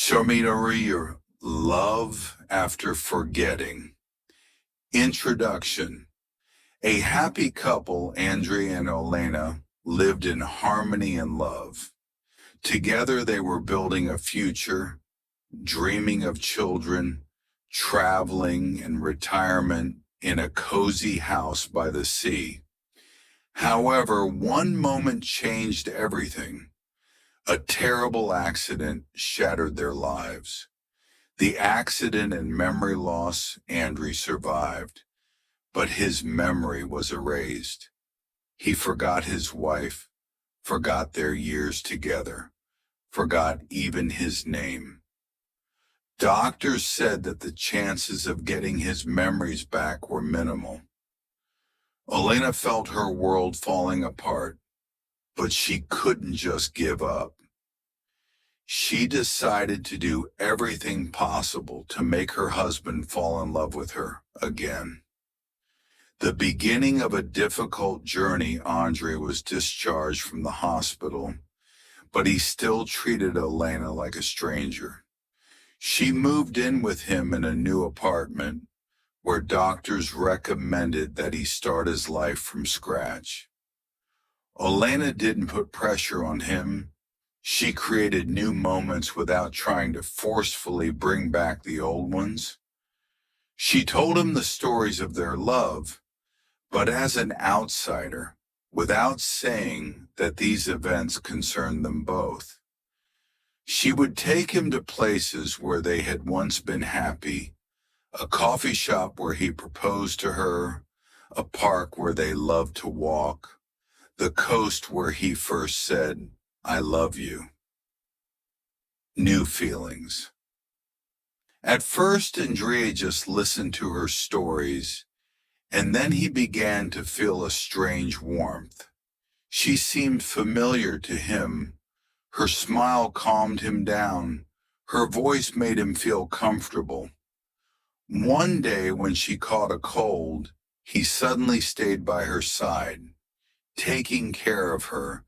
Your Love After Forgetting. Introduction. A happy couple, Andrea and Olena, lived in harmony and love. Together they were building a future, dreaming of children, traveling and retirement in a cozy house by the sea. However, one moment changed everything. A terrible accident shattered their lives. The accident and memory loss, Andrew survived, but his memory was erased. He forgot his wife, forgot their years together, forgot even his name. Doctors said that the chances of getting his memories back were minimal. Olena felt her world falling apart, but she couldn't just give up. She decided to do everything possible to make her husband fall in love with her again. The beginning of a difficult journey, Andre was discharged from the hospital, but he still treated Olena like a stranger. She moved in with him in a new apartment where doctors recommended that he start his life from scratch. Olena didn't put pressure on him. She created new moments without trying to forcefully bring back the old ones. She told him the stories of their love, but as an outsider, without saying that these events concerned them both. She would take him to places where they had once been happy, a coffee shop where he proposed to her, a park where they loved to walk, the coast where he first said, "I love you." New feelings. At first, Andrea just listened to her stories, and then he began to feel a strange warmth. She seemed familiar to him. Her smile calmed him down. Her voice made him feel comfortable. One day, when she caught a cold, he suddenly stayed by her side, taking care of her,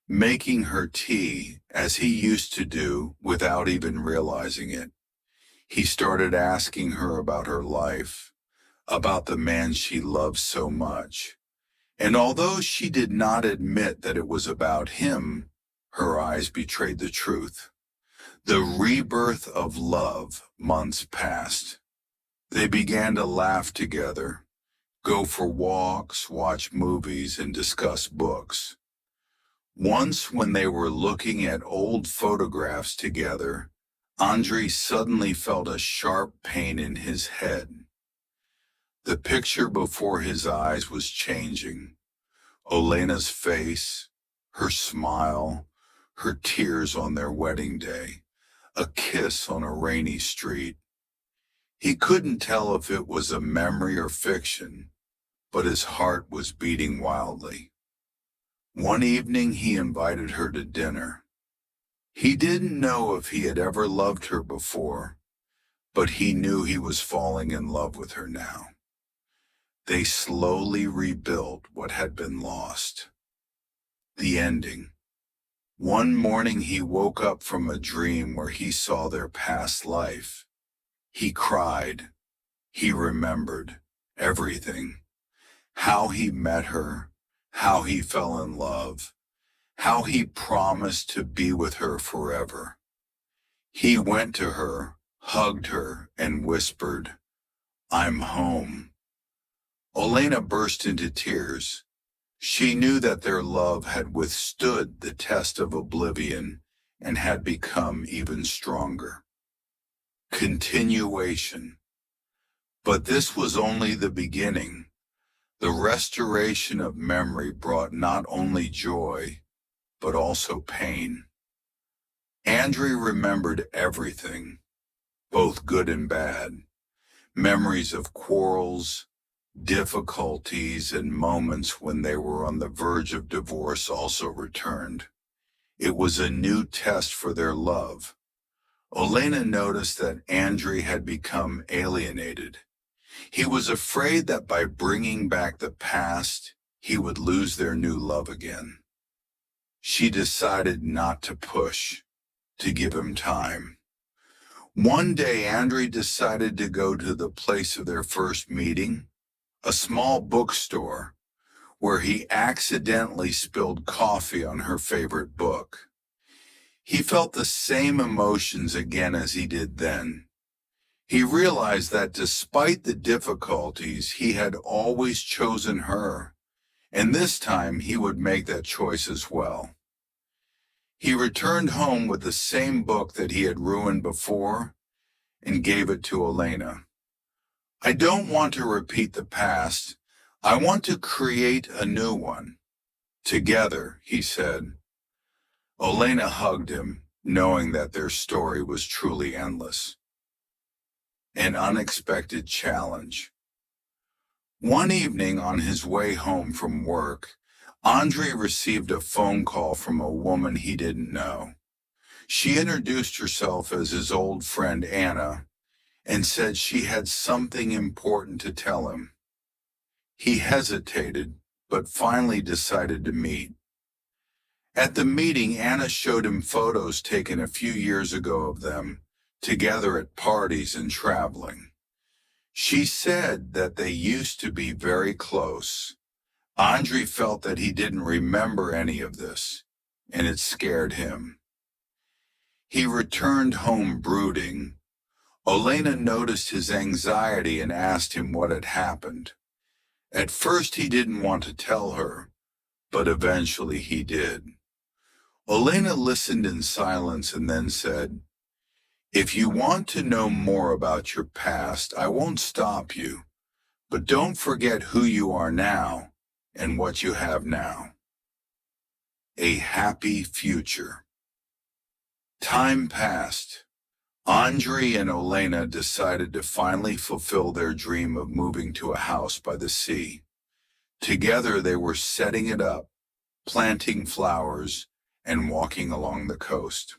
making her tea, as he used to do without even realizing it. He started asking her about her life, about the man she loved so much. And although she did not admit that it was about him, her eyes betrayed the truth. The rebirth of love. Months passed. They began to laugh together, go for walks, watch movies, and discuss books. Once, when they were looking at old photographs together, Andre suddenly felt a sharp pain in his head. The picture before his eyes was changing. Olena's face, her smile, her tears on their wedding day, a kiss on a rainy street. He couldn't tell if it was a memory or fiction, but his heart was beating wildly. One evening he invited her to dinner. He didn't know if he had ever loved her before, but he knew he was falling in love with her now. They slowly rebuilt what had been lost. The ending. One morning he woke up from a dream where he saw their past life. He cried. He remembered everything. How he met her, how he fell in love, how he promised to be with her forever. He went to her, hugged her, and whispered, "I'm home." Olena burst into tears. She knew that their love had withstood the test of oblivion and had become even stronger. Continuation. But this was only the beginning. The restoration of memory brought not only joy, but also pain. Andre remembered everything, both good and bad. Memories of quarrels, difficulties, and moments when they were on the verge of divorce also returned. It was a new test for their love. Olena noticed that Andre had become alienated. He was afraid that by bringing back the past, he would lose their new love again. She decided not to push, to give him time. One day, Andrea decided to go to the place of their first meeting, a small bookstore, where he accidentally spilled coffee on her favorite book. He felt the same emotions again as he did then. He realized that despite the difficulties, he had always chosen her, and this time he would make that choice as well. He returned home with the same book that he had ruined before and gave it to Elena. I don't want to repeat the past. I want to create a new one. Together, he said. Elena hugged him, knowing that their story was truly endless. An unexpected challenge. One evening on his way home from work, Andre received a phone call from a woman he didn't know. She introduced herself as his old friend Anna and said she had something important to tell him. He hesitated, but finally decided to meet. At the meeting, Anna showed him photos taken a few years ago of them, together at parties and traveling. She said that they used to be very close. Andre felt that he didn't remember any of this, and it scared him. He returned home brooding. Elena noticed his anxiety and asked him what had happened. At first he didn't want to tell her, but eventually he did. Elena listened in silence and then said, "If you want to know more about your past, I won't stop you, but don't forget who you are now and what you have now. A happy future." Time passed. Andre and Elena decided to finally fulfill their dream of moving to a house by the sea. Together they were setting it up, planting flowers, and walking along the coast.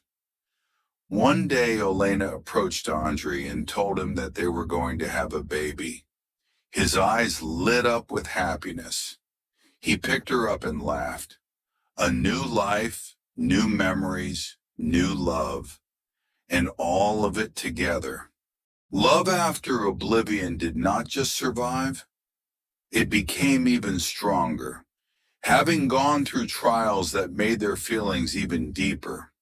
One day Elena approached Andre and told him that they were going to have a baby. His eyes lit up with happiness. He picked her up and laughed. A new life, new memories, new love, and all of it together. Love after oblivion did not just survive, it became even stronger, having gone through trials that made their feelings even deeper.